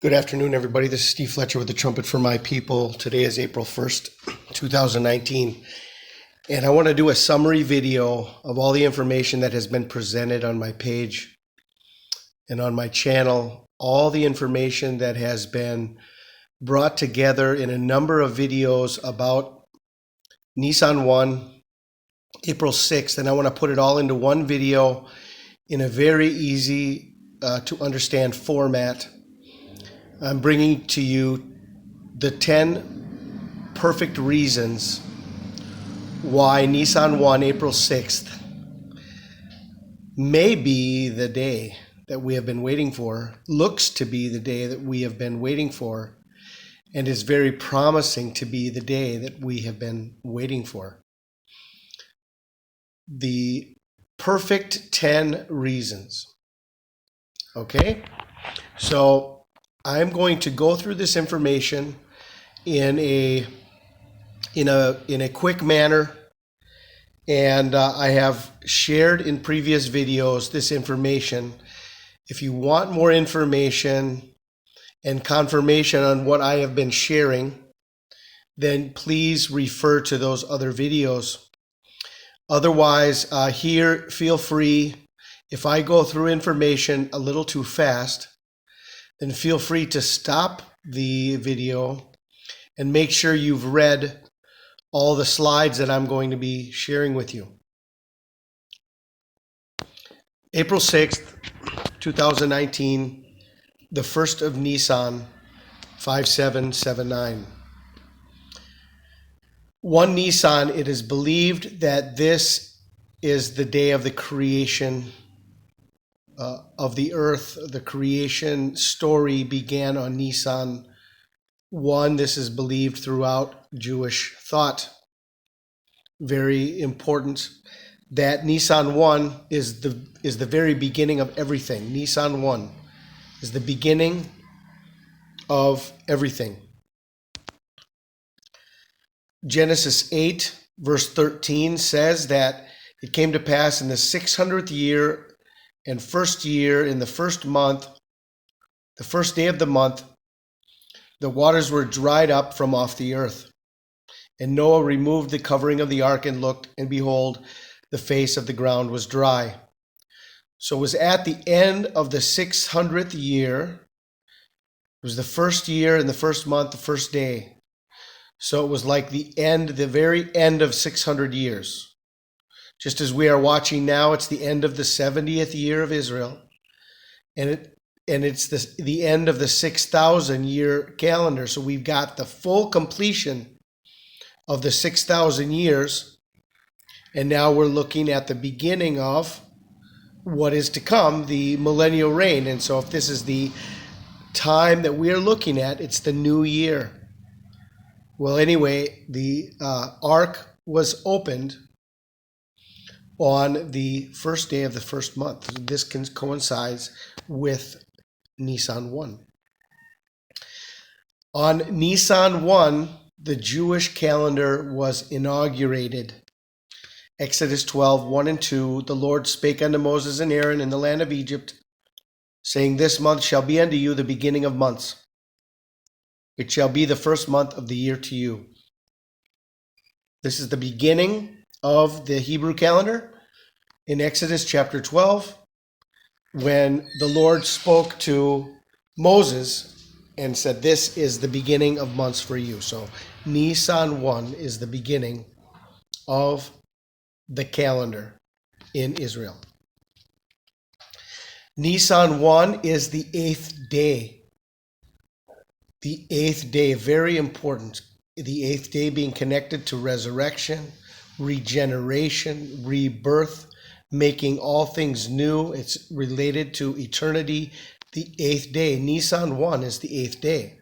Good afternoon, everybody. This is Steve Fletcher with the Trumpet for My People. Today is April 1st, 2019. And I want to do a summary video of all the information that has been presented on my page and on my channel. All the information that has been brought together in a number of videos about Nisan 1, April 6th. And I want to put it all into one video in a very easy to understand format. I'm bringing to you the 10 perfect reasons why Nisan 1, April 6th may be the day that we have been waiting for, looks to be the day that we have been waiting for, and is very promising to be the day that we have been waiting for. The perfect 10 reasons. Okay? So I'm going to go through this information in a quick manner, and I have shared in previous videos this information. If you want more information and confirmation on what I have been sharing, then please refer to those other videos. Otherwise, here, feel free, if I go through information a little too fast, then feel free to stop the video and make sure you've read all the slides that I'm going to be sharing with you. April 6th, 2019, the first of Nisan, 5779. 1 Nisan, it is believed that this is the day of the creation of the earth. The creation story began on Nisan 1. This is believed throughout Jewish thought. Very important that Nisan 1 is the very beginning of everything. Nisan 1 is the beginning of everything. Genesis 8 verse 13 says that it came to pass in the 600th year and first year, in the first month, the first day of the month, the waters were dried up from off the earth. And Noah removed the covering of the ark and looked, and behold, the face of the ground was dry. So it was at the end of the 600th year. It was the first year and the first month, the first day. So it was like the very end of 600 years. Just as we are watching now, it's the end of the 70th year of Israel, and it's the end of the 6,000 year calendar. So we've got the full completion of the 6,000 years, and now we're looking at the beginning of what is to come, the millennial reign. And so if this is the time that we are looking at, it's the new year. Well, anyway, the ark was opened on the first day of the first month. This coincides with Nisan 1. On Nisan 1, the Jewish calendar was inaugurated. Exodus 12, 1 and 2, the Lord spake unto Moses and Aaron in the land of Egypt, saying, This month shall be unto you the beginning of months. It shall be the first month of the year to you. This is the beginning of the Hebrew calendar in Exodus chapter 12, when the Lord spoke to Moses and said, this is the beginning of months for you. So Nisan 1 is the beginning of the calendar in Israel. Nisan 1 is the 8th day. The 8th day, very important. The 8th day being connected to resurrection, regeneration, rebirth, making all things new. It's related to eternity. The 8th day, Nisan 1 is the 8th day.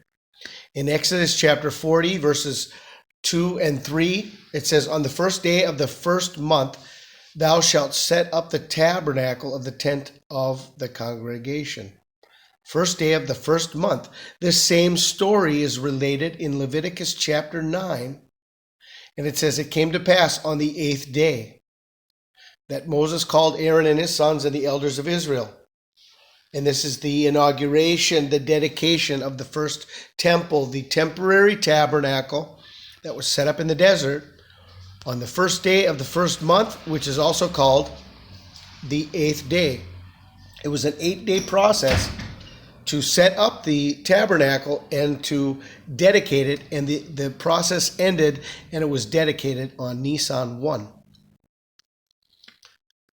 In Exodus chapter 40, verses 2 and 3, it says, On the first day of the first month, thou shalt set up the tabernacle of the tent of the congregation. First day of the first month. This same story is related in Leviticus chapter 9. And it says, It came to pass on the 8th day that Moses called Aaron and his sons and the elders of Israel. And this is the inauguration, the dedication of the first temple, the temporary tabernacle that was set up in the desert on the first day of the first month, which is also called the 8th day. It was an 8-day process to set up the tabernacle and to dedicate it, and the process ended and it was dedicated on Nisan 1.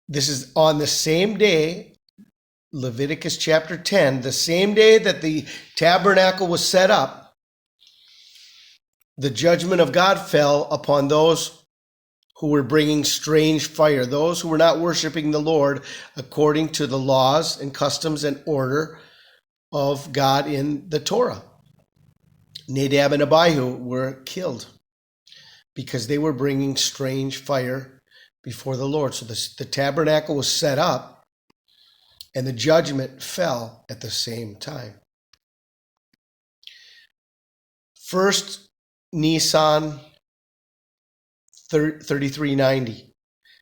This is on the same day, Leviticus chapter 10, the same day that the tabernacle was set up, the judgment of God fell upon those who were bringing strange fire, those who were not worshiping the Lord according to the laws and customs and order of God in the Torah. Nadab and Abihu were killed because they were bringing strange fire before the Lord. So the tabernacle was set up and the judgment fell at the same time. First Nisan 3390.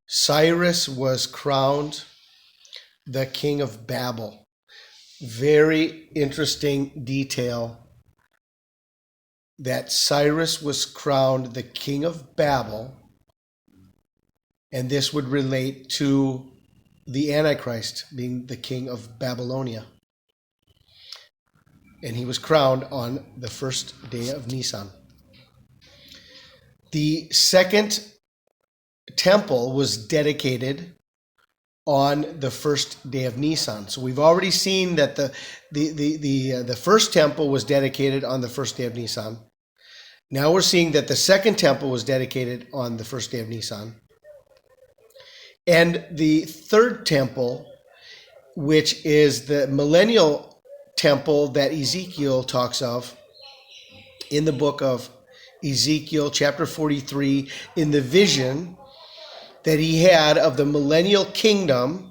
Cyrus was crowned the king of Babel. Very interesting detail that Cyrus was crowned the king of Babel, and this would relate to the Antichrist being the king of Babylonia. And he was crowned on the first day of Nisan. The second temple was dedicated on the first day of Nisan. So we've already seen that the first temple was dedicated on the first day of Nisan. Now we're seeing that the second temple was dedicated on the first day of Nisan. And the third temple, which is the millennial temple that Ezekiel talks of in the book of Ezekiel chapter 43, in the vision that he had of the millennial kingdom.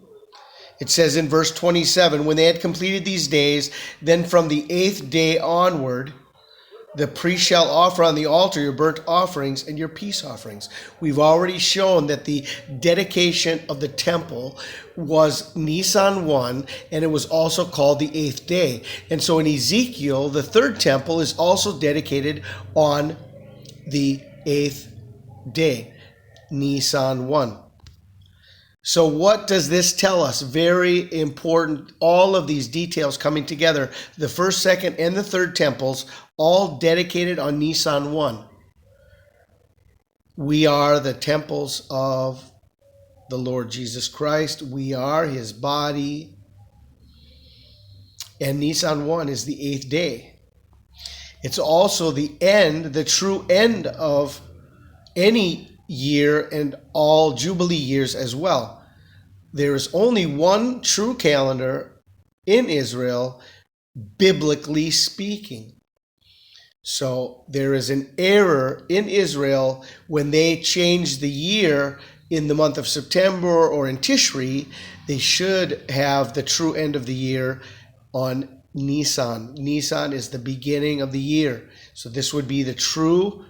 It says in verse 27, when they had completed these days, then from the 8th day onward, the priest shall offer on the altar your burnt offerings and your peace offerings. We've already shown that the dedication of the temple was Nisan 1, and it was also called the 8th day. And so in Ezekiel, the third temple is also dedicated on the 8th day. Nisan 1. So what does this tell us? Very important, all of these details coming together. The first, second, and the third temples, all dedicated on Nisan 1. We are the temples of the Lord Jesus Christ. We are his body. And Nisan 1 is the 8th day. It's also the end, the true end of any year and all Jubilee years as well. There is only one true calendar in Israel, biblically speaking. So there is an error in Israel when they change the year in the month of September or in Tishri. They should have the true end of the year on Nisan. Nisan is the beginning of the year. So this would be the true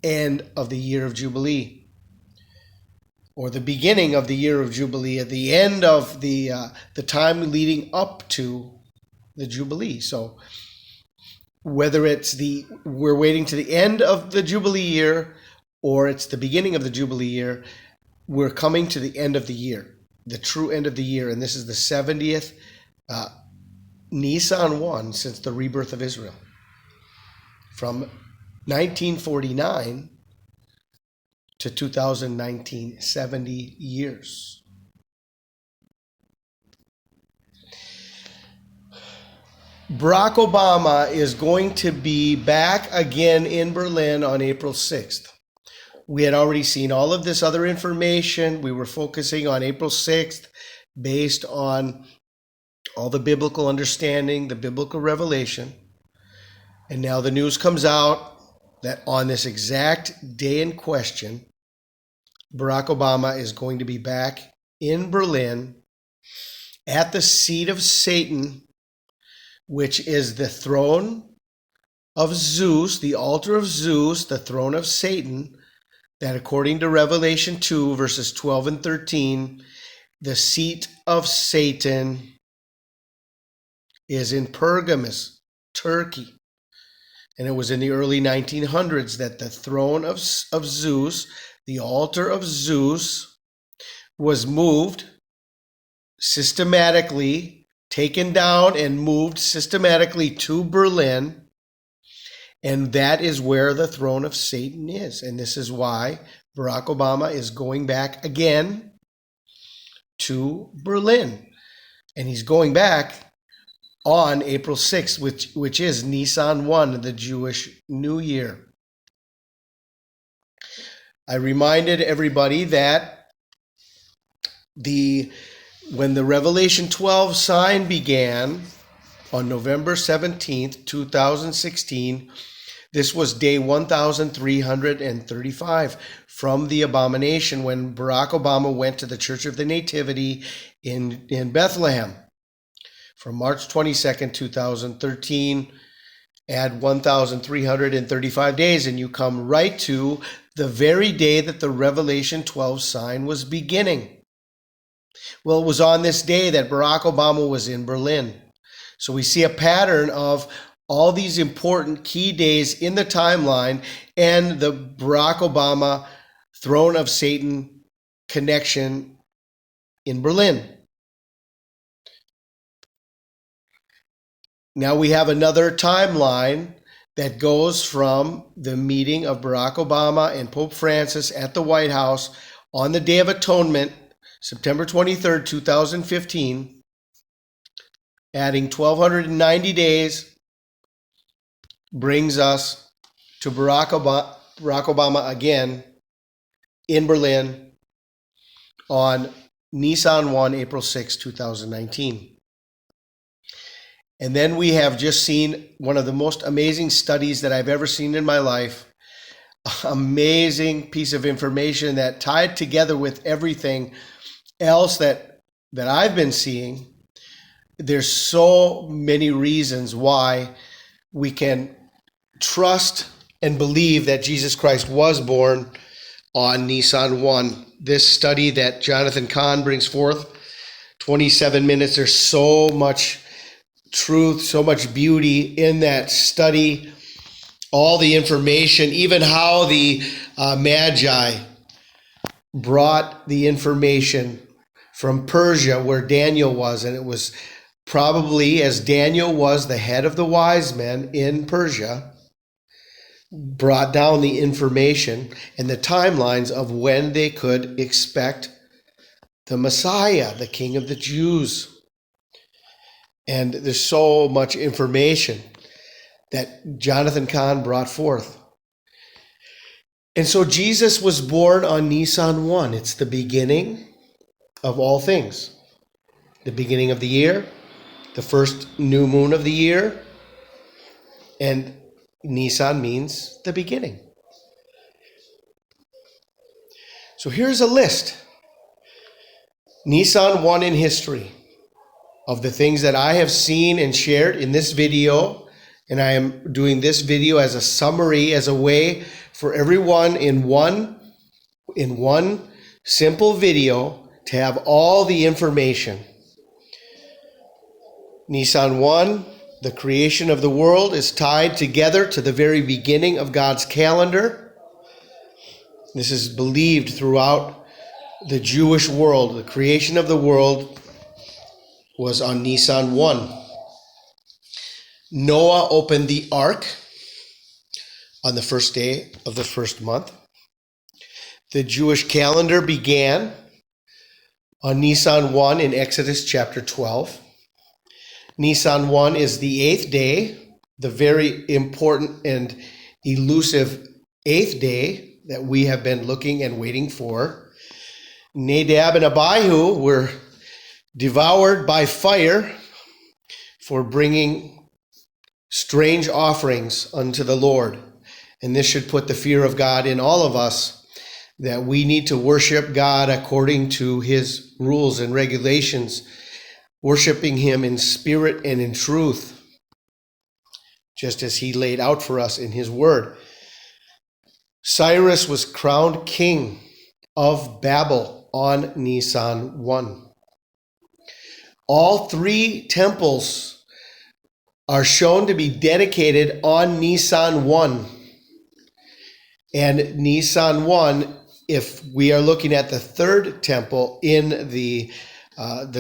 end of the year of Jubilee, or the beginning of the year of Jubilee, at the end of the time leading up to the Jubilee. So whether it's we're waiting to the end of the Jubilee year or it's the beginning of the Jubilee year, we're coming to the end of the year, the true end of the year. And this is the 70th Nisan 1 since the rebirth of Israel. From 1949 to 2019, 70 years. Barack Obama is going to be back again in Berlin on April 6th. We had already seen all of this other information. We were focusing on April 6th based on all the biblical understanding, the biblical revelation. And now the news comes out that on this exact day in question, Barack Obama is going to be back in Berlin at the seat of Satan, which is the throne of Zeus, the altar of Zeus, the throne of Satan, that according to Revelation 2, verses 12 and 13, the seat of Satan is in Pergamus, Turkey. And it was in the early 1900s that the throne of Zeus, the altar of Zeus, was moved systematically, taken down and moved systematically to Berlin. And that is where the throne of Satan is. And this is why Barack Obama is going back again to Berlin. And he's going back on April 6th, which is Nisan 1, the Jewish New Year. I reminded everybody that when the Revelation 12 sign began on November 17th, 2016, this was day 1335 from the abomination when Barack Obama went to the Church of the Nativity in Bethlehem. From March 22nd, 2013, add 1,335 days, and you come right to the very day that the Revelation 12 sign was beginning. Well, it was on this day that Barack Obama was in Berlin. So we see a pattern of all these important key days in the timeline and the Barack Obama throne of Satan connection in Berlin. Now we have another timeline that goes from the meeting of Barack Obama and Pope Francis at the White House on the Day of Atonement, September 23rd, 2015, adding 1,290 days, brings us to Barack Obama again in Berlin on Nisan 1, April 6, 2019. And then we have just seen one of the most amazing studies that I've ever seen in my life. Amazing piece of information that tied together with everything else that I've been seeing. There's so many reasons why we can trust and believe that Jesus Christ was born on Nisan 1. This study that Jonathan Kahn brings forth, 27 minutes, there's so much truth, so much beauty in that study, all the information, even how the Magi brought the information from Persia where Daniel was, and it was probably as Daniel was the head of the wise men in Persia, brought down the information and the timelines of when they could expect the Messiah, the King of the Jews. And there's so much information that Jonathan Kahn brought forth. And so Jesus was born on Nisan 1. It's the beginning of all things. The beginning of the year, the first new moon of the year, and Nisan means the beginning. So here's a list. Nisan 1 in history of the things that I have seen and shared in this video. And I am doing this video as a summary, as a way for everyone in one simple video to have all the information. Nisan 1, the creation of the world, is tied together to the very beginning of God's calendar. This is believed throughout the Jewish world. The creation of the world was on Nisan 1. Noah opened the ark on the first day of the first month. The Jewish calendar began on Nisan 1 in Exodus chapter 12. Nisan 1 is the 8th day, the very important and elusive 8th day that we have been looking and waiting for. Nadab and Abihu were devoured by fire for bringing strange offerings unto the Lord. And this should put the fear of God in all of us, that we need to worship God according to his rules and regulations, worshiping him in spirit and in truth, just as he laid out for us in his word. Cyrus was crowned king of Babel on Nisan 1. All three temples are shown to be dedicated on Nisan 1. And Nisan 1, if we are looking at the third temple in the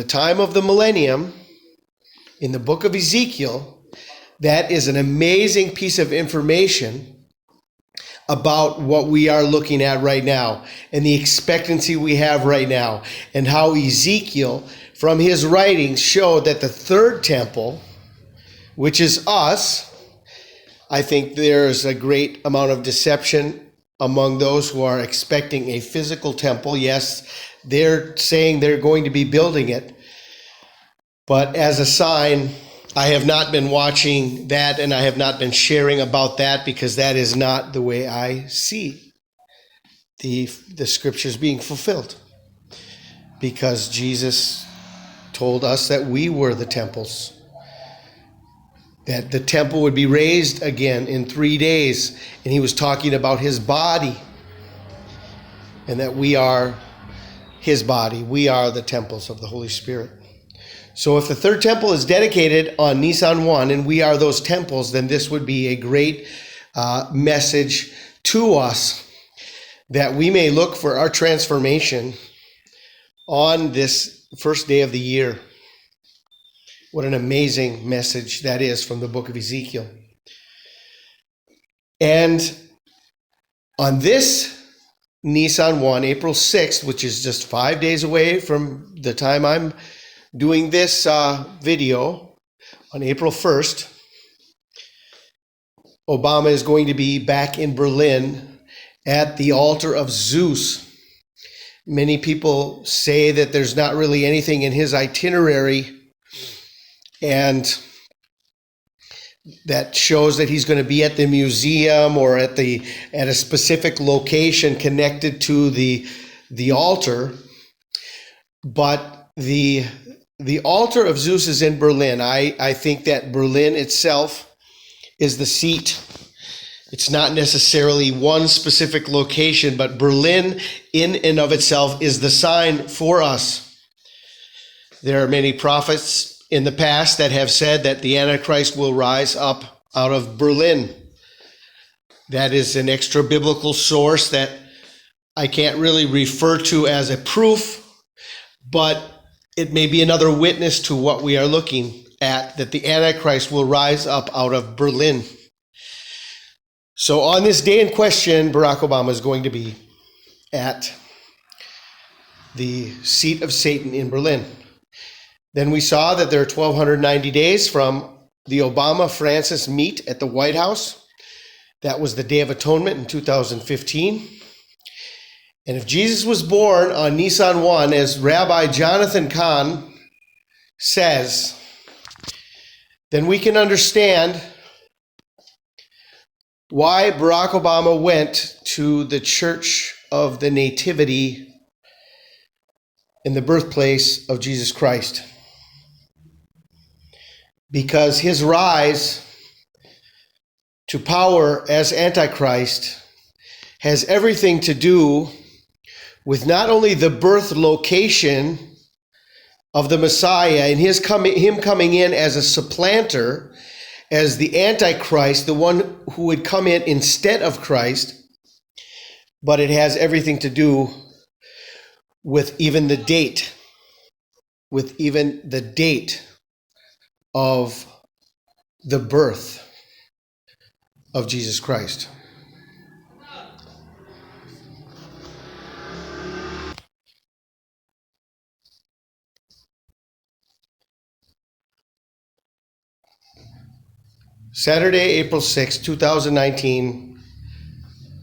time of the millennium, in the book of Ezekiel, that is an amazing piece of information about what we are looking at right now and the expectancy we have right now, and how Ezekiel, from his writings, showed that the third temple, which is us, I think there's a great amount of deception among those who are expecting a physical temple. Yes, they're saying they're going to be building it, but as a sign, I have not been watching that, and I have not been sharing about that, because that is not the way I see the scriptures being fulfilled. Because Jesus told us that we were the temples, that the temple would be raised again in 3 days, and he was talking about his body, and that we are his body. We are the temples of the Holy Spirit. So if the third temple is dedicated on Nisan 1, and we are those temples, then this would be a great message to us, that we may look for our transformation on this first day of the year. What an amazing message that is from the book of Ezekiel. And on this Nisan 1, April 6th, which is just 5 days away from the time I'm doing this video, on April 1st, Obama is going to be back in Berlin at the altar of Zeus. Many people say that there's not really anything in his itinerary, and that shows that he's going to be at the museum or at a specific location connected to the altar. But the altar of Zeus is in Berlin. I think that Berlin itself is the seat. It's not necessarily one specific location, but Berlin in and of itself is the sign for us. There are many prophets in the past that have said that the Antichrist will rise up out of Berlin. That is an extra biblical source that I can't really refer to as a proof, but it may be another witness to what we are looking at, that the Antichrist will rise up out of Berlin. So on this day in question, Barack Obama is going to be at the seat of Satan in Berlin. Then we saw that there are 1,290 days from the Obama-Francis meet at the White House. That was the Day of Atonement in 2015. And if Jesus was born on Nisan 1, as Rabbi Jonathan Cahn says, then we can understand why Barack Obama went to the Church of the Nativity in the birthplace of Jesus Christ. Because his rise to power as Antichrist has everything to do with not only the birth location of the Messiah and him coming in as a supplanter, as the Antichrist, the one who would come in instead of Christ, but it has everything to do with even the date, of the birth of Jesus Christ. Saturday, April 6, 2019,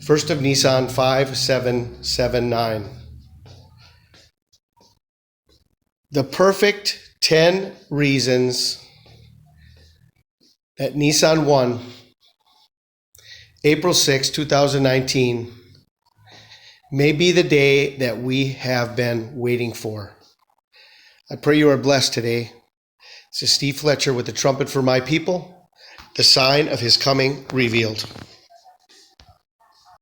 1st of Nisan, 5779. The perfect 10 reasons that Nisan 1, April 6, 2019, may be the day that we have been waiting for. I pray you are blessed today. This is Steve Fletcher with the Trumpet for My People, the sign of his coming revealed.